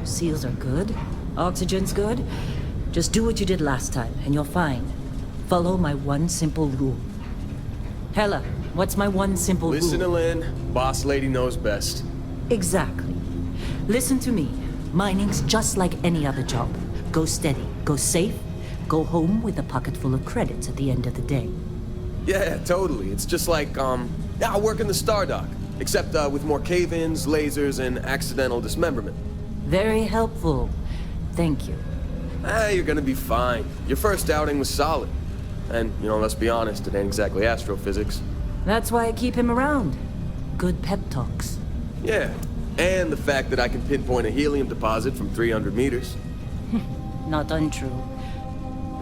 Seals are good. Oxygen's good. Just do what you did last time, and you're fine. Follow my one simple rule. Hella, what's my one simple rule? Listen to Lynn. Boss lady knows best. Exactly. Listen to me. Mining's just like any other job. Go steady, go safe, go home with a pocket full of credits at the end of the day. Yeah, totally. It's just like, I work in the Star Dock. Except, with more cave-ins, lasers, and accidental dismemberment. Very helpful. Thank you. You're gonna be fine. Your first outing was solid. And, let's be honest, it ain't exactly astrophysics. That's why I keep him around. Good pep talks. Yeah, and the fact that I can pinpoint a helium deposit from 300 meters. Not untrue.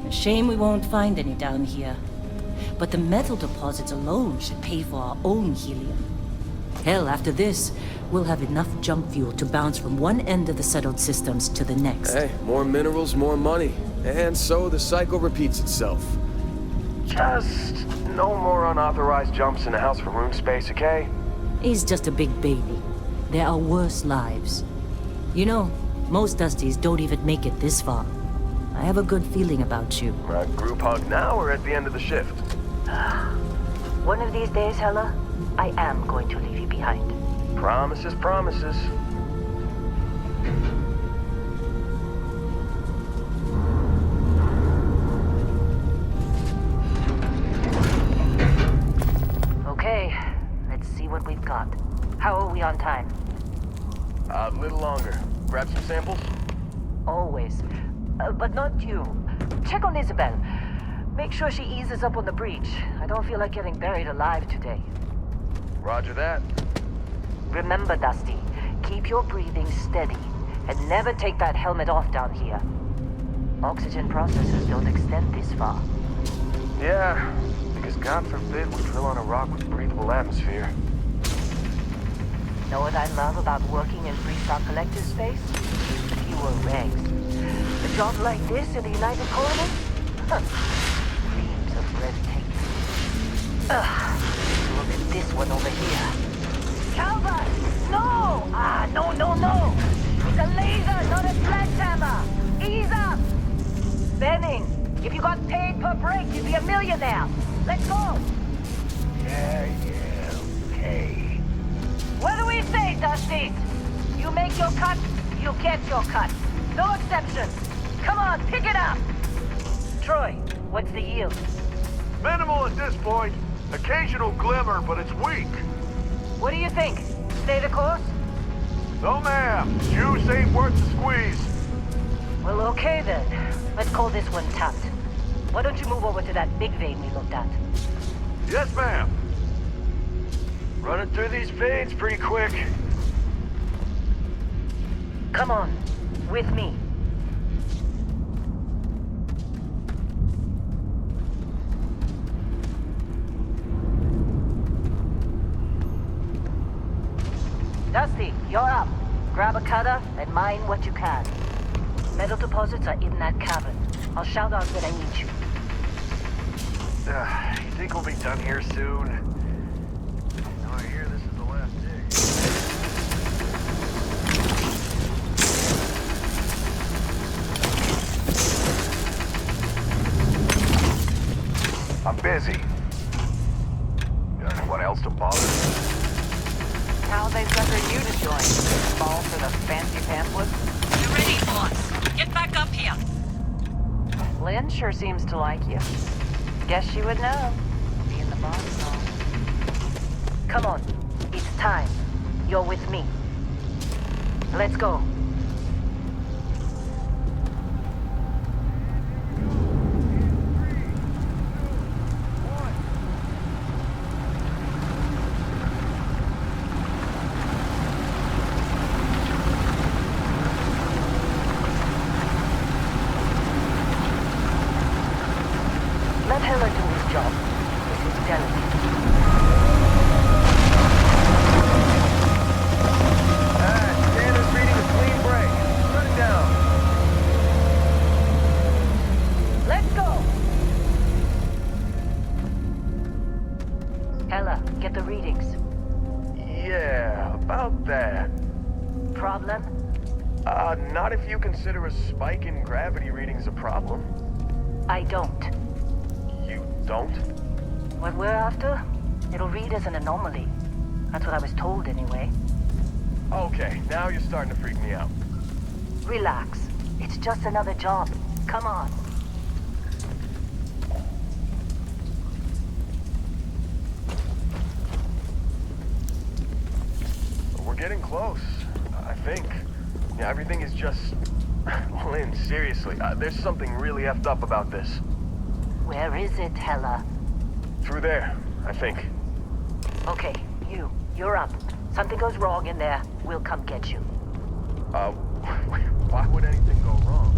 A shame we won't find any down here. But the metal deposits alone should pay for our own helium. Hell, after this, we'll have enough jump fuel to bounce from one end of the settled systems to the next. Hey, more minerals, more money. And so the cycle repeats itself. Just no more unauthorized jumps in the house for room space, okay? He's just a big baby. There are worse lives. Most Dusties don't even make it this far. I have a good feeling about you. Group hug now or at the end of the shift? One of these days, Hella, I am going to leave you behind. Promises, promises. Okay, let's see what we've got. How are we on time? A little longer. Grab some samples? Always. But not you. Check on Isabel. Make sure she eases up on the breach. I don't feel like getting buried alive today. Roger that. Remember, Dusty, keep your breathing steady, and never take that helmet off down here. Oxygen processors don't extend this far. Yeah, because God forbid we drill on a rock with breathable atmosphere. Know what I love about working in Freestar collective space? Fewer regs. A job like this in the United Colonies? Dreams of red tape. Look at this one over here. Calvert! No! No! It's a laser, not a sledgehammer! Ease up! Benning, if you got paid per break, you'd be a millionaire. Let's go! Yeah, okay. What do we say, Dusty? You make your cut, you get your cut. No exceptions. Come on, pick it up! Troy, what's the yield? Minimal at this point. Occasional glimmer, but it's weak. What do you think? Stay the course? No, ma'am. Juice ain't worth the squeeze. Well, okay then. Let's call this one tapped. Why don't you move over to that big vein we looked at? Yes, ma'am. Running through these veins pretty quick. Come on, with me. Dusty, you're up. Grab a cutter and mine what you can. Metal deposits are in that cavern. I'll shout out when I need you. You think we'll be done here soon? No, I hear this is the last dig. I'm busy. Got anyone else to bother? How they suckered you to join? Fall for the fancy pamphlet? You're ready, boss. Get back up here. Lynn sure seems to like you. Guess she would know. Being the boss and all. Come on, it's time. You're with me. Let's go. Let Hella do his job. This is delicate. Scanner's reading a clean break. Shut it down. Let's go! Hella, get the readings. Yeah, about that. Problem? Not if you consider a spike in gravity readings a problem. I don't. You don't? What we're after, it'll read as an anomaly. That's what I was told anyway. Okay, now you're starting to freak me out. Relax. It's just another job. Come on. We're getting close, I think. Yeah, everything is just... Lynn, seriously, there's something really effed up about this. Where is it, Hella? Through there, I think. Okay, you're up. Something goes wrong in there, we'll come get you. Why would anything go wrong?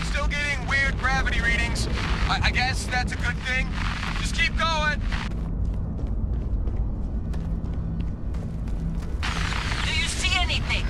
Still getting weird gravity readings. I guess that's a good thing. Just keep going. Do you see anything?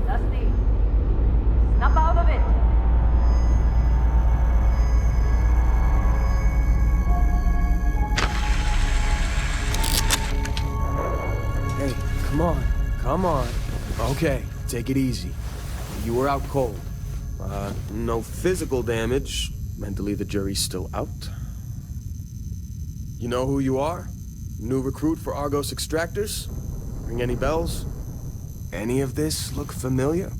Dusty, snap out of it. Hey, come on. Okay, take it easy. You were out cold. No physical damage. Mentally, the jury's still out. You know who you are? New recruit for Argos Extractors? Ring any bells? Any of this look familiar?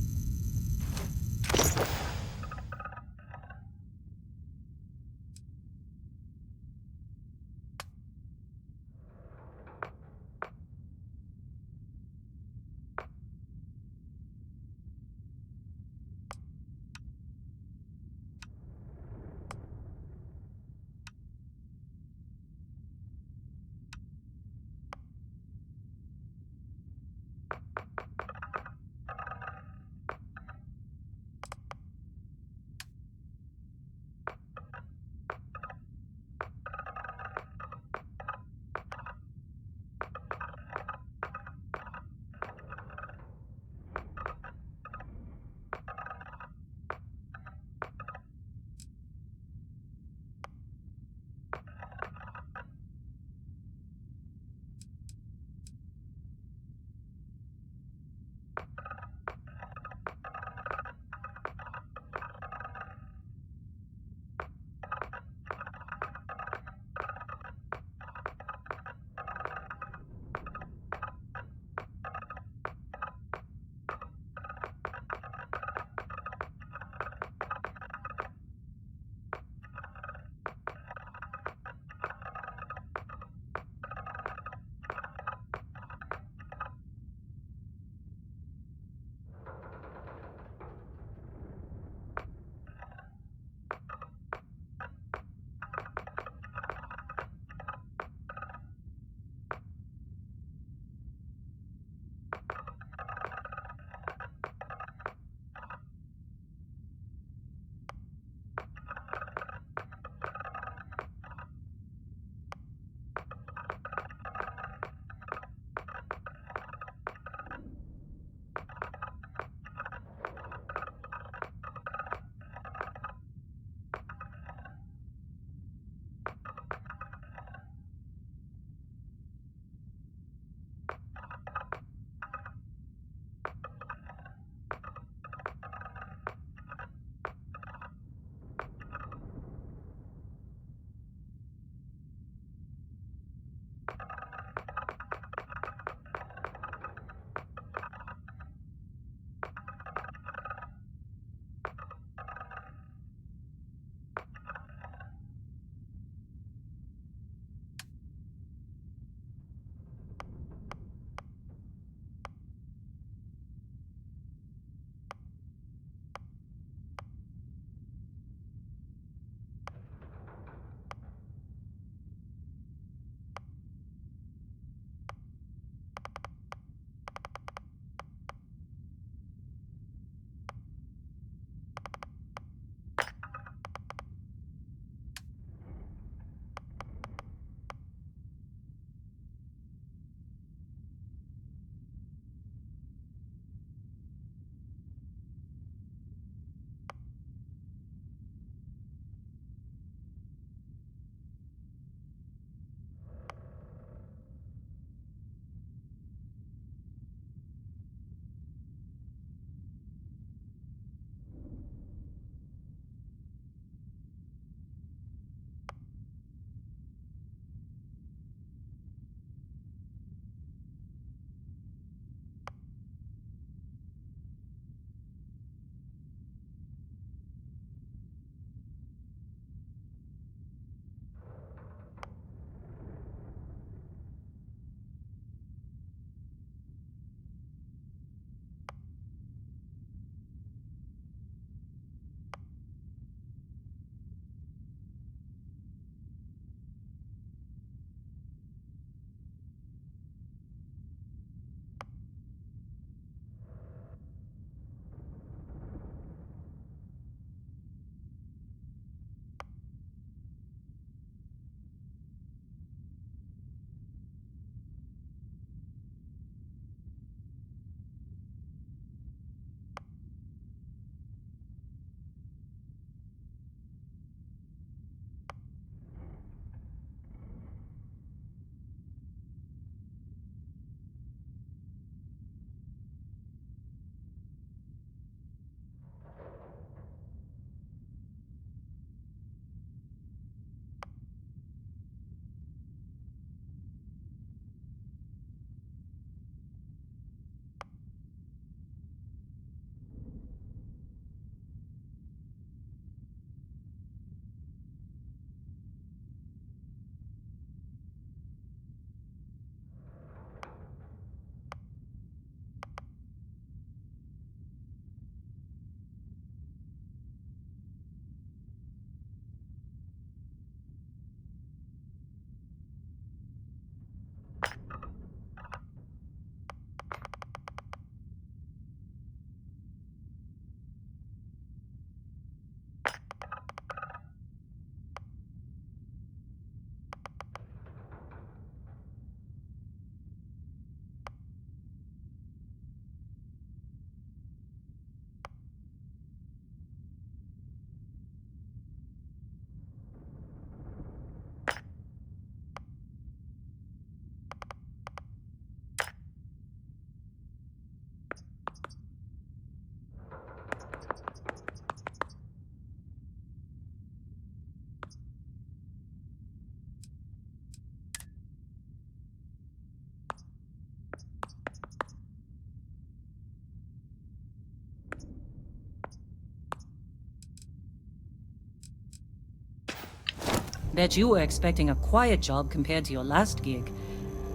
Bet you were expecting a quiet job compared to your last gig.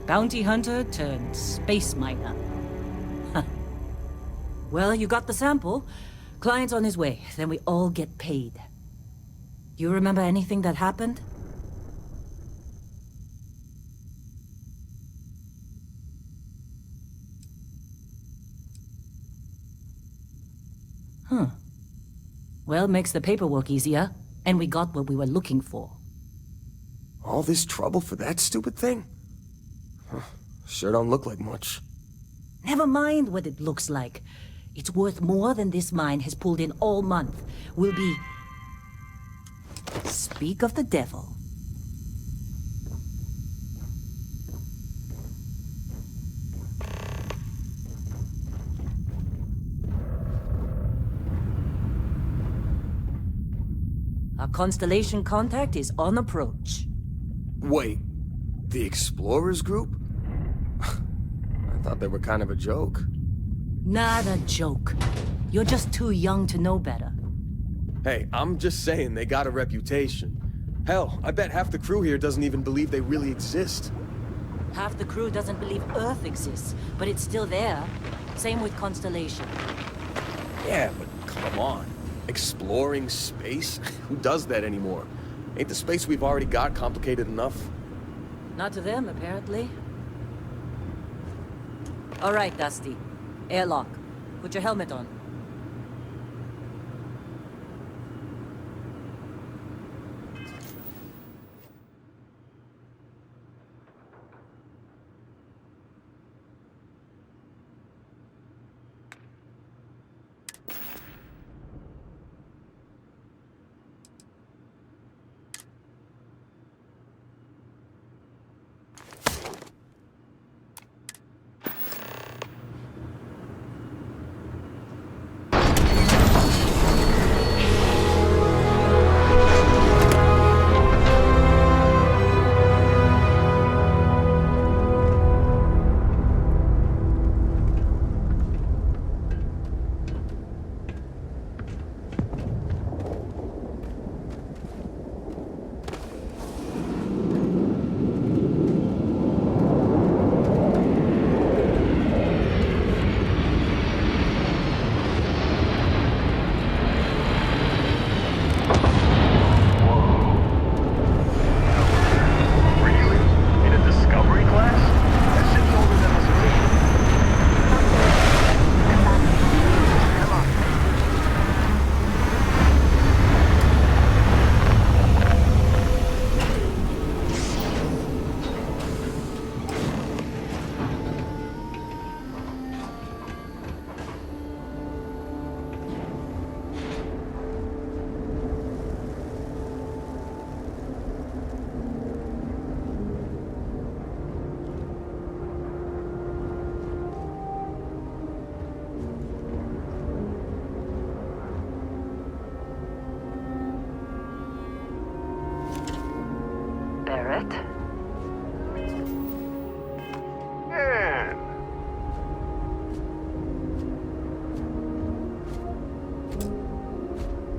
Bounty hunter turned space miner. Huh. Well, you got the sample. Client's on his way, then we all get paid. Do you remember anything that happened? Huh. Well, makes the paperwork easier, and we got what we were looking for. All this trouble for that stupid thing? Huh. Sure don't look like much. Never mind what it looks like. It's worth more than this mine has pulled in all month. We'll be... Speak of the devil. Our constellation contact is on approach. Wait, the Explorers group? I thought they were kind of a joke. Not a joke. You're just too young to know better. Hey, I'm just saying they got a reputation. Hell, I bet half the crew here doesn't even believe they really exist. Half the crew doesn't believe Earth exists, but it's still there. Same with Constellation. Yeah, but come on. Exploring space? Who does that anymore? Ain't the space we've already got complicated enough? Not to them, apparently. All right, Dusty. Airlock. Put your helmet on.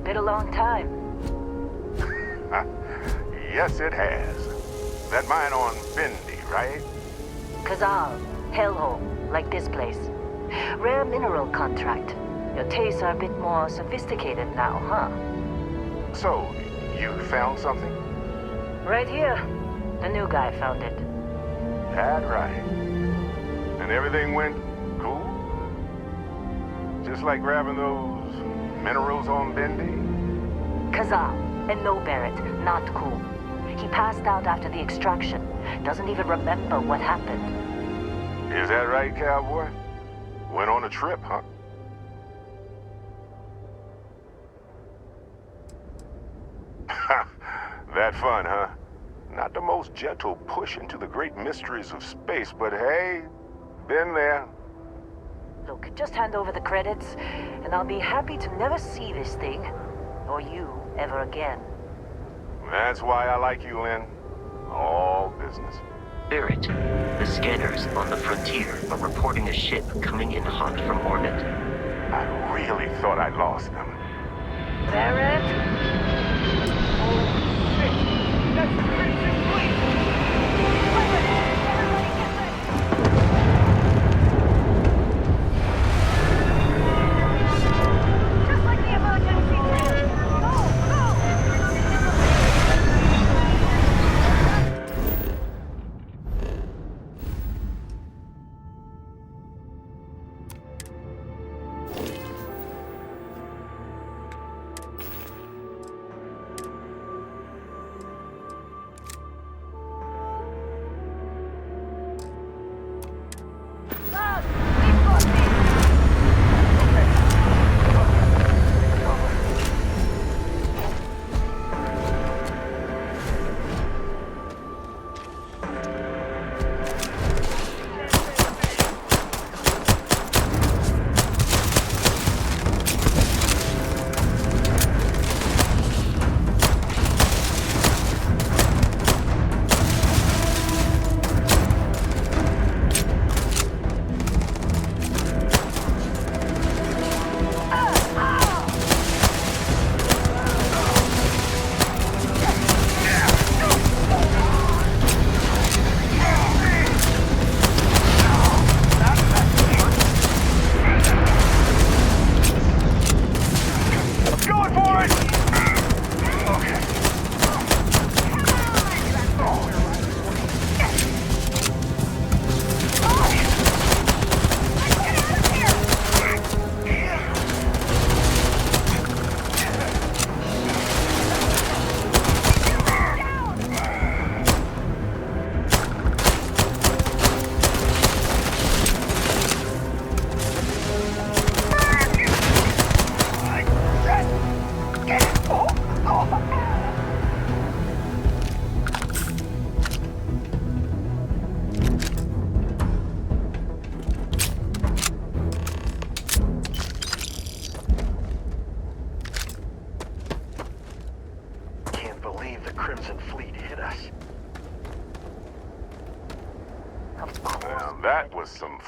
Been a long time. Yes, it has. That mine on Bendy, right? Kazal, hellhole, like this place. Rare mineral contract. Your tastes are a bit more sophisticated now, huh? So, you found something? Right here. The new guy found it. That right. And everything went cool? Just like grabbing those minerals on Bendy? Kazal, and no Barrett, not cool. He passed out after the extraction. Doesn't even remember what happened. Is that right, cowboy? Went on a trip, huh? That fun, huh? Not the most gentle push into the great mysteries of space, but hey, been there. Look, just hand over the credits, and I'll be happy to never see this thing, or you, ever again. That's why I like you, Lynn. All business. Barrett, the scanners on the frontier are reporting a ship coming in hot from orbit. I really thought I lost them. Barrett? Oh, shit! That's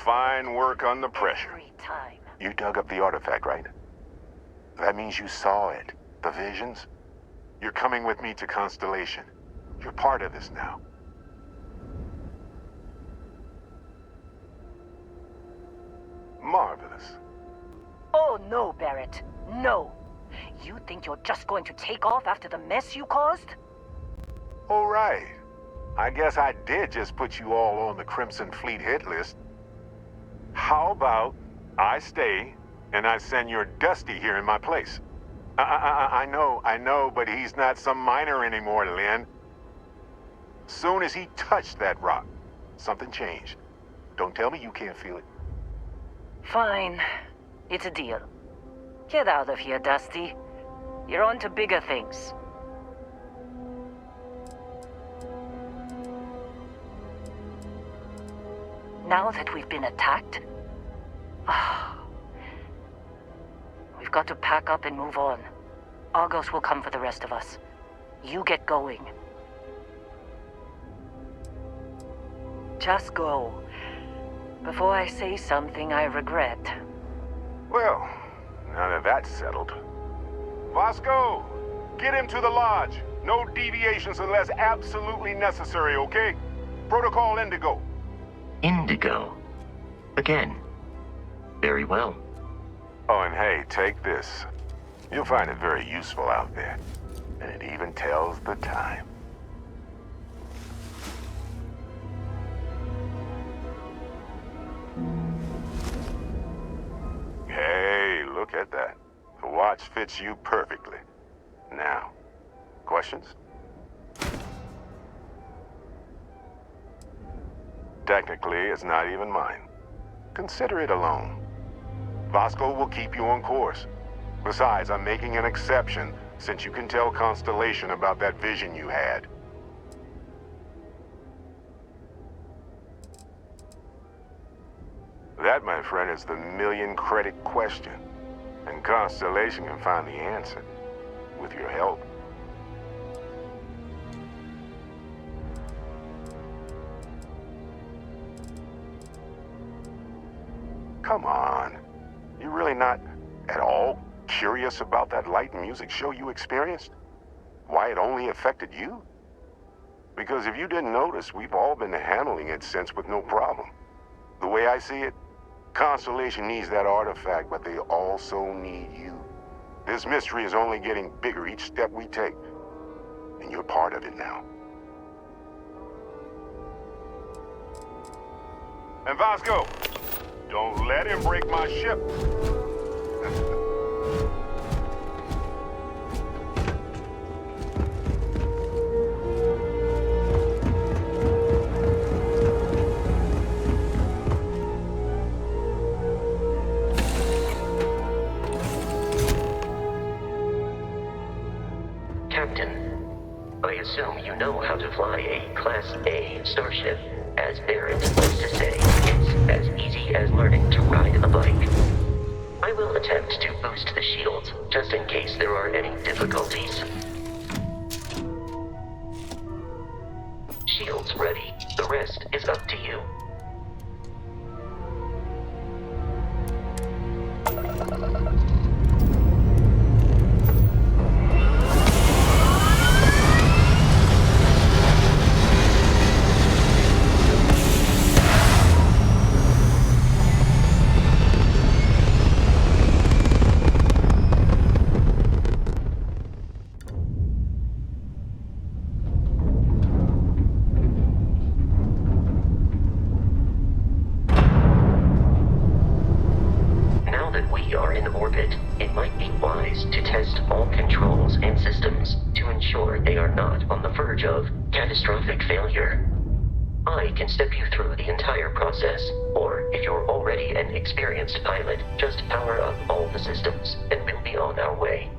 fine work under pressure. Every time. You dug up the artifact, right? That means you saw it. The visions? You're coming with me to Constellation. You're part of this now. Marvelous. Oh, no, Barrett. No. You think you're just going to take off after the mess you caused? All right. I guess I did just put you all on the Crimson Fleet hit list. How about I stay and I send your Dusty here in my place? I know, but he's not some miner anymore, Lynn. Soon as he touched that rock, something changed. Don't tell me you can't feel it. Fine. It's a deal. Get out of here, Dusty. You're on to bigger things. Now that we've been attacked, we've got to pack up and move on. Argos will come for the rest of us. You get going. Just go. Before I say something I regret. Well, now that that's settled. Vasco, get him to the lodge. No deviations unless absolutely necessary, okay? Protocol Indigo. Indigo. Again. Very well. Oh, and hey, take this. You'll find it very useful out there. And it even tells the time. Hey, look at that. The watch fits you perfectly. Now, questions? Technically, it's not even mine. Consider it a loan. Vasco will keep you on course. Besides, I'm making an exception since you can tell Constellation about that vision you had. That, my friend, is the million-credit question. And Constellation can find the answer. With your help. Come on. You really not at all curious about that light and music show you experienced? Why it only affected you? Because if you didn't notice, we've all been handling it since with no problem. The way I see it, Constellation needs that artifact, but they also need you. This mystery is only getting bigger each step we take. And you're part of it now. And Vasco, don't let him break my ship. I assume you know how to fly a Class A starship. As Barrett likes to say, it's as easy as learning to ride a bike. I will attempt to boost the shields, just in case there are any difficulties. Shields ready. The rest is up to you. Catastrophic failure. I can step you through the entire process, or if you're already an experienced pilot, just power up all the systems, and we'll be on our way.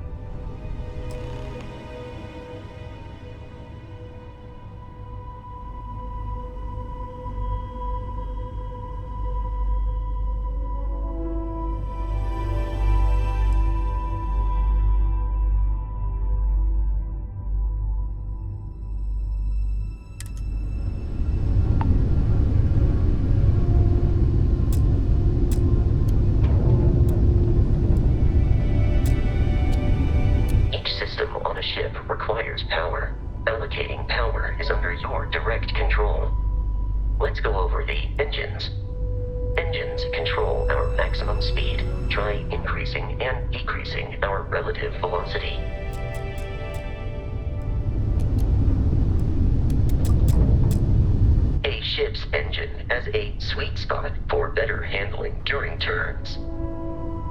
control our maximum speed, try increasing and decreasing our relative velocity. A ship's engine has a sweet spot for better handling during turns.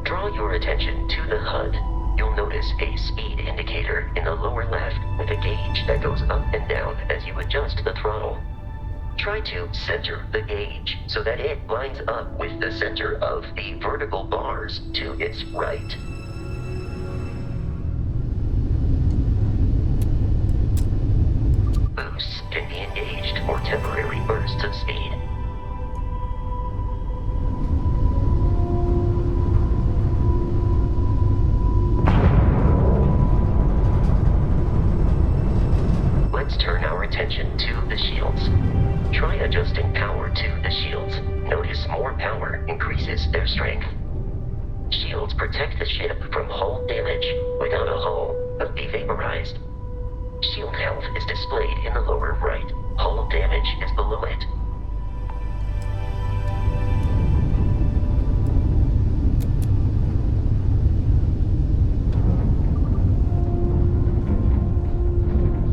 Draw your attention to the HUD. You'll notice a speed indicator in the lower left with a gauge that goes up and down as you adjust the throttle. Try to center the gauge so that it lines up with the center of the vertical bars to its right. Boosts can be engaged for temporary bursts of speed. Let's turn our attention to the shields. Try adjusting power to the shields. Notice more power increases their strength. Shields protect the ship from hull damage. Without a hull, but be vaporized. Shield health is displayed in the lower right. Hull damage is below it.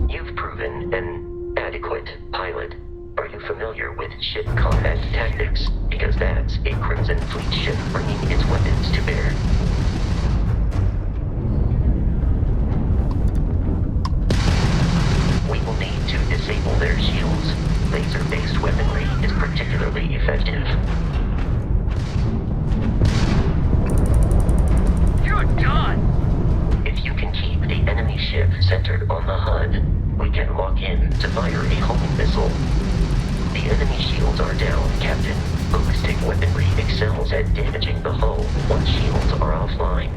You've proven an adequate pilot. Are you familiar with ship combat tactics? Because that's a Crimson Fleet ship bringing its weapons to bear. We will need to disable their shields. Laser-based weaponry is particularly effective. You're done! If you can keep the enemy ship centered on the HUD, we can lock in to fire a homing missile. The enemy shields are down, Captain. Ballistic weaponry excels at damaging the hull once shields are offline.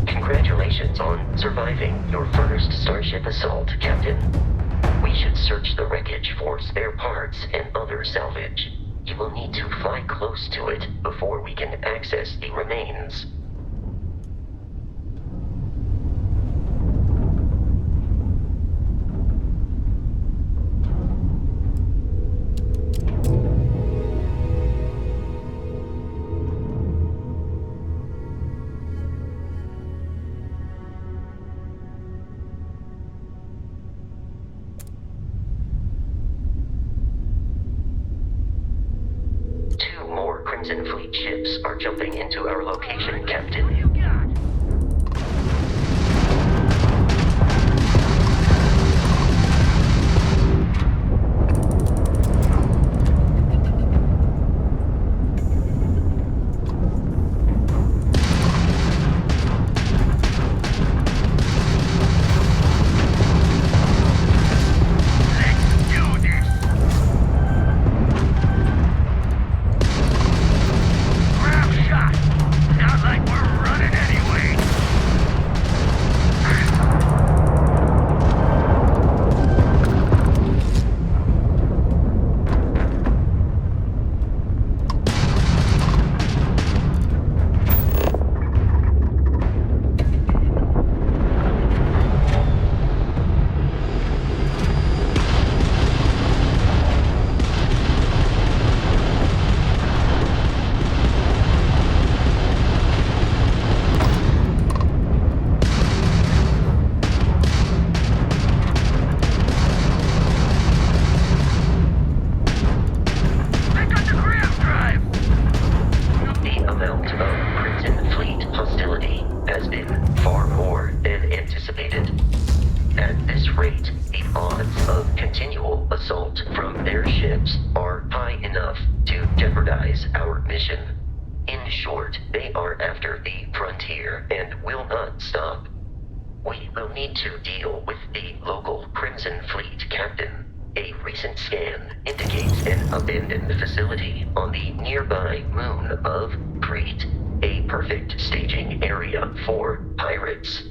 Congratulations on surviving your first Starship assault, Captain. We should search the wreckage for spare parts and other salvage. You will need to fly close to it before we can access the remains. Crimson Fleet ships are jumping into our location, Captain. What you got? Of Crete, a perfect staging area for pirates.